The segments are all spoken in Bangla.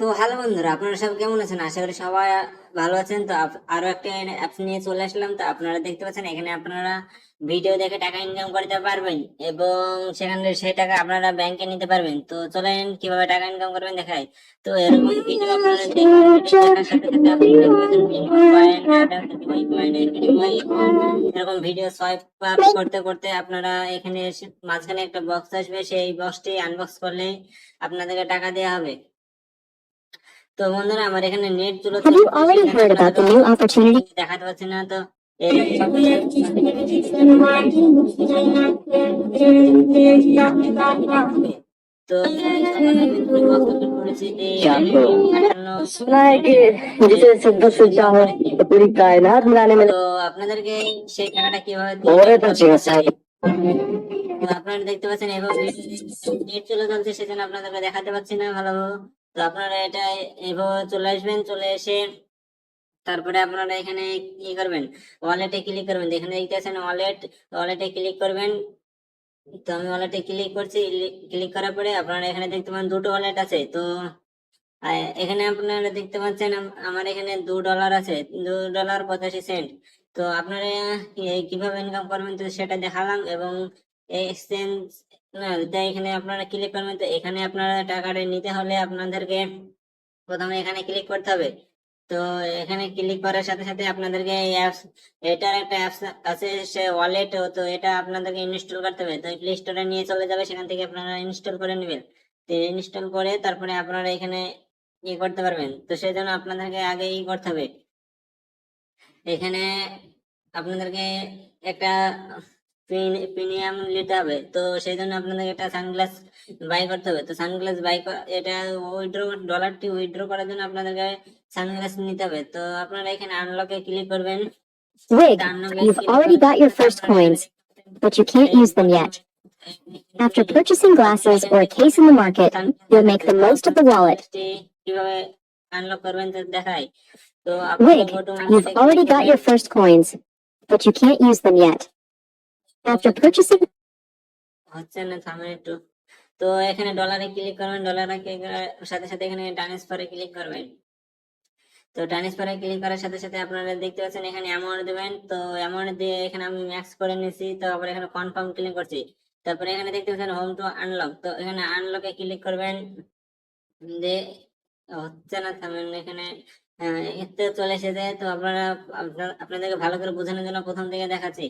তো হ্যালো বন্ধুরা, আপনারা সব কেমন আছেন? আশা করি সবাই ভালো আছেন। তো আরো একটা অ্যাপস নিয়ে চলে আসলাম। তো আপনারা দেখতে পাচ্ছেন এখানে আপনারা ভিডিও দেখে টাকা ইনকাম করতে পারবেন এবং সেখানে সেই টাকা আপনারা ব্যাংকে নিতে পারবেন। তো চলেন কিভাবে টাকা ইনকাম করবেন দেখাই। তো এরকম ভিডিও আপনারা দেখবেন, ভিডিও দেখার সাথে সাথে আপনি দেখতে পাচ্ছেন মিনিমাম পয়েন্ট, দুই পয়েন্ট, এরকম ভিডিও সোয়াইপ আপ করতে করতে আপনারা এখানে মাঝখানে একটা বক্স আসবে, সেই বক্সটি আনবক্স করলে আপনাদেরকে টাকা দেওয়া হবে। তো বন্ধুরা, আমার এখানে নেট চলে Have you already heard about the new opportunity? দেখাতে পাচ্ছি না। তো তো सुना है कि जिसे सिद्ध सज्जा हो तो पूरी कायनात मिलाने में তো আপনাদেরকে সেই টাকাটা কিভাবে और तो चाहिए তো আপনারা দেখতে পাচ্ছেন এভাবে নেট চলে যাচ্ছে, সেজন্য আপনাদেরকে দেখাতে পাচ্ছি না ভালোভাবে। তো আপনারা এটা এভাবে চলে আসবেন, চলে এসে তারপরে আপনারা এখানে কি করবেন, ওয়ালেটে ক্লিক করবেন। এখানে দেখতেছেন ওয়ালেট, ওয়ালেটে ক্লিক করবেন। তো আমি ওয়ালেটে ক্লিক করছি। ক্লিক করার পরে আপনারা এখানে দেখতে পান দুটো ওয়ালেট আছে। তো এখানে আপনারা দেখতে পাচ্ছেন আমার এখানে $2 আছে, $2.85। তো আপনারা কিভাবে ইনকাম করবেন তো সেটা দেখালাম। এবং এক্সচেঞ্জ না, তাই এখানে আপনারা ক্লিক করবেন। তো এখানে আপনারা টাকাটা নিতে হলে আপনাদেরকে প্রথমে এখানে ক্লিক করতে হবে। তো এখানে ক্লিক করার সাথে সাথে আপনাদেরকে অ্যাপস, এটার একটা অ্যাপস আছে সে ওয়ালেট। তো এটা আপনাদেরকে ইনস্টল করতে হবে। তো প্লে স্টোরে নিয়ে চলে যাবে, সেখান থেকে আপনারা ইনস্টল করে নেবেন। তো ইনস্টল করে তারপরে আপনারা এখানে করতে পারবেন। তো সেই জন্য আপনাদেরকে আগে করতে হবে, এখানে আপনাদেরকে একটা প্রিমিয়াম নিতে হবে। তো সেই জন্য আপনাদেরকে একটা সানগ্লাস বাই করতে হবে। তো সানগ্লাস এটা উইথড্র, ডলারটি উইথড্র করার জন্য আপনাদেরকে সানগ্লাস নিতে হবে। তো আপনারা এখানে আনলকে ক্লিক করবেন। Wig, you've already got your first coins, but you can't use them yet. After purchasing glasses or a case in the market, you'll make the most of the wallet. কিভাবে আনলক করবেন তো দেখাই। তো Wig, you've already got your first coins, but you can't use them yet. After purchasing হচ্ছে না, থামেন একটু। তো এখানে ডলারে ক্লিক করবেন, ডলারে ক্লিক করার সাথে সাথে এখানে ট্রান্সফারে ক্লিক করবেন। তো ট্রান্সফারে ক্লিক করার সাথে সাথে আপনারা দেখতে পাচ্ছেন এখানে অ্যামাউন্ট দেবেন। তো অ্যামাউন্ট দিয়ে এখানে আমি ম্যাক্স করে নিয়েছি। তো আবার এখানে কনফার্ম ক্লিক করছি। তারপরে এখানে দেখতে পাচ্ছেন হোম টু আনলক। তো এখানে আনলকে ক্লিক করবেন। যে হচ্ছে না, থামেন এখানে। এতে চলে এসেছে। তো আপনাদেরকে ভালো করে বোঝানোর জন্য প্রথম থেকে দেখাচ্ছি।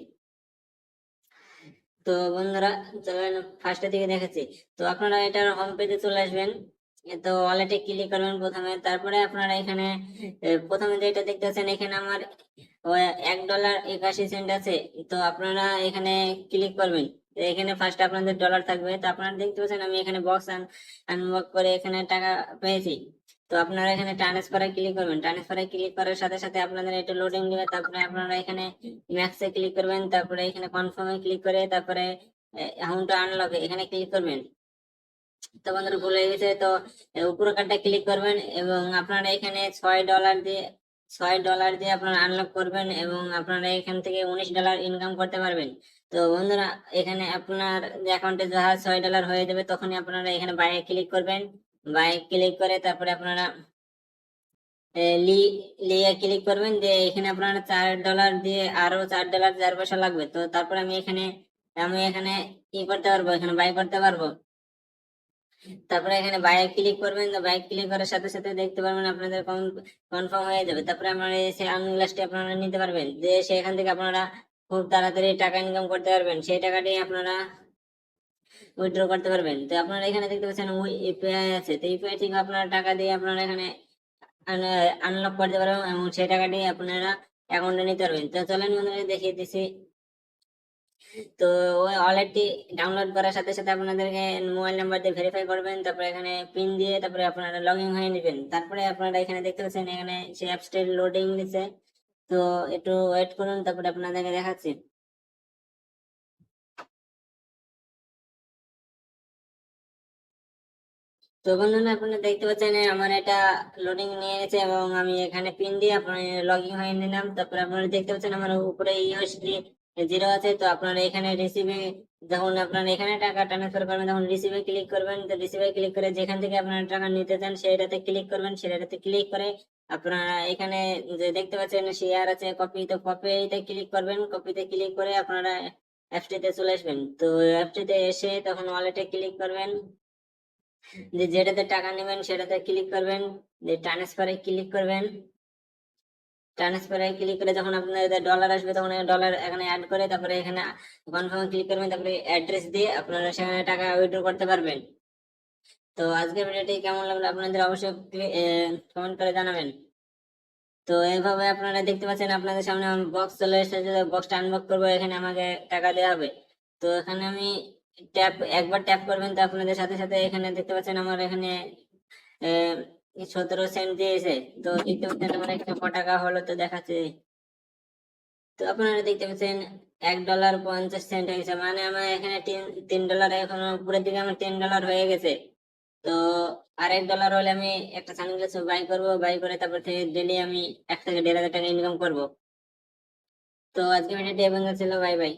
তো বন্ধুরা, চলেন ফার্স্টের দিকে দেখাচ্ছি। তো আপনারা এটার হোম পেজে চলে আসবেন। তো ওয়ালেটে ক্লিক করবেন প্রথমে। তারপরে আপনারা এখানে প্রথমে যেটা দেখতে পাচ্ছেন এখানে আমার $1.81 আছে। তো আপনারা এখানে ক্লিক করবেন। তো এখানে ফার্স্ট আপনাদের ডলার থাকবে। তো আপনারা দেখতে পাচ্ছেন আমি এখানে বক্স আনবক্স করে এখানে টাকা পেয়েছি। তো আপনারা এখানে ট্রান্সফারে ক্লিক করবেন। ট্রান্সফারে ক্লিক করার সাথে সাথে আপনাদের এটা লোডিং দিবে। তারপরে আপনারা এখানে ম্যাক্সে ক্লিক করবেন। তারপরে এখানে কনফার্মে ক্লিক করে তারপরে অ্যামাউন্ট আনলক এখানে ক্লিক করবেন। তো বন্ধুরা, ভুলে গেছে। তো উপরের কার্ডটা ক্লিক করবেন এবং আপনারা এখানে $6 দিয়ে আপনারা আনলক করবেন এবং আপনারা এখান থেকে $19 ইনকাম করতে পারবেন। তো বন্ধুরা, এখানে আপনার যে অ্যাকাউন্টে যাহা $6 হয়ে যাবে তখনই আপনারা এখানে বাইরে ক্লিক করবেন। বাইরে ক্লিক করে তারপরে আপনারা লিয়ে ক্লিক করবেন। যে এখানে আপনারা $4 দিয়ে আরো $4 4 পয়সা লাগবে। তো তারপরে আমি এখানে করতে পারবো, এখানে বাই করতে পারবো। তারপরে এখানে বাইক ক্লিক করবেন। তো বাইক ক্লিক করার সাথে সাথে দেখতে পারবেন আপনাদের কনফার্ম হয়ে যাবে। তারপরে আপনারা সেই আনগ্লাসটি আপনারা নিতে পারবেন, যে সেখান থেকে আপনারা খুব তাড়াতাড়ি টাকা ইনকাম করতে পারবেন। সেই টাকাটি আপনারা উইথড্র করতে পারবেন। তো আপনারা এখানে দেখতে পাচ্ছেন ইউপিআই আছে। তো ইউপিআই থেকে আপনারা টাকা দিয়ে আপনারা এখানে আনলক করতে পারবেন এবং সেই টাকাটি আপনারা অ্যাকাউন্টে নিতে পারবেন। তো চলেন বন্ধুরা দেখিয়ে দিচ্ছি। তো ওই ওয়ালেটটি ডাউনলোড করার সাথে সাথে আপনাদেরকে মোবাইল নাম্বার দিয়ে ভেরিফাই করবেন। তারপরে এখানে পিন দিয়ে তারপরে আপনারা লগ ইন হয়ে নেবেন। তারপরে আপনারা এখানে দেখতে পাচ্ছেন এখানে সেই অ্যাপসটি লোডিং দিচ্ছে। তো একটু ওয়েট করুন, তারপরে আপনাদেরকে দেখাচ্ছি। তো বন্ধুরা, আপনারা দেখতে পাচ্ছেন আমার এটা লোডিং নিয়ে গেছে এবং আমি এখানে পিন দিয়ে আপনার লগ ইন হয়ে নিলাম। তারপরে আপনারা দেখতে পাচ্ছেন আমার উপরে ইউএসডি জিরো আছে, তো আপনারা এখানে রিসিভে যখন আপনারা এখানে টাকা ট্রান্সফার করবেন তখন রিসিভে ক্লিক করবেন। তো রিসিভে ক্লিক করে যেখান থেকে আপনারা টাকা নিতে চান সেটাতে ক্লিক করবেন। সেটাতে ক্লিক করে আপনারা এখানে যে দেখতে পাচ্ছেন শেয়ার আছে, কপি, তো কপিতে ক্লিক করবেন। কপিতে ক্লিক করে আপনারা অ্যাপটিতে চলে আসবেন। তো অ্যাপটিতে এসে তখন ওয়ালেটে ক্লিক করবেন, যে যেটাতে টাকা নেবেন সেটাতে ক্লিক করবেন, যে ট্রান্সফারে ক্লিক করবেন। ট্রান্সফারে ক্লিক করে যখন আপনাদের ডলার আসবে তখন ডলার এখানে অ্যাড করে তারপরে এখানে কনফার্ম ক্লিক করবেন, তারপরে অ্যাড্রেস দিয়ে আপনারা সেখানে টাকা উইথড্র করতে পারবেন। তো আজকের ভিডিওটি কেমন লাগলো আপনাদের অবশ্যই কমেন্ট করে জানাবেন। তো এইভাবে আপনারা দেখতে পাচ্ছেন আপনাদের সামনে বক্স চলে এসেছে, বক্সটা আনবক্স করবো, এখানে আমাকে টাকা দেওয়া হবে। তো এখানে আমি একবার ট্যাপ করবেন, তো আপনাদের সাথে সাথে এখানে দেখতে পাচ্ছেন আমার এখানে 17 সেন্ট দিয়েছে। তো দেখতে পাচ্ছেন আমার এখানে ক টাকা হলো তো দেখাচ্ছে। তো আপনারা দেখতে পাচ্ছেন $1.50 হয়েছে, মানে আমার এখানে $3 এখনো উপরের দিকে আমার $10 হয়ে গেছে। তো আর $1 হলে আমি একটা সানগ্লাস বাই করবো, বাই করে তারপর থেকে ডেলি আমি 1 থেকে 1.5 হাজার টাকা ইনকাম করবো। তো আজকে ভিডিওটি এবং ছিল, বাই বাই।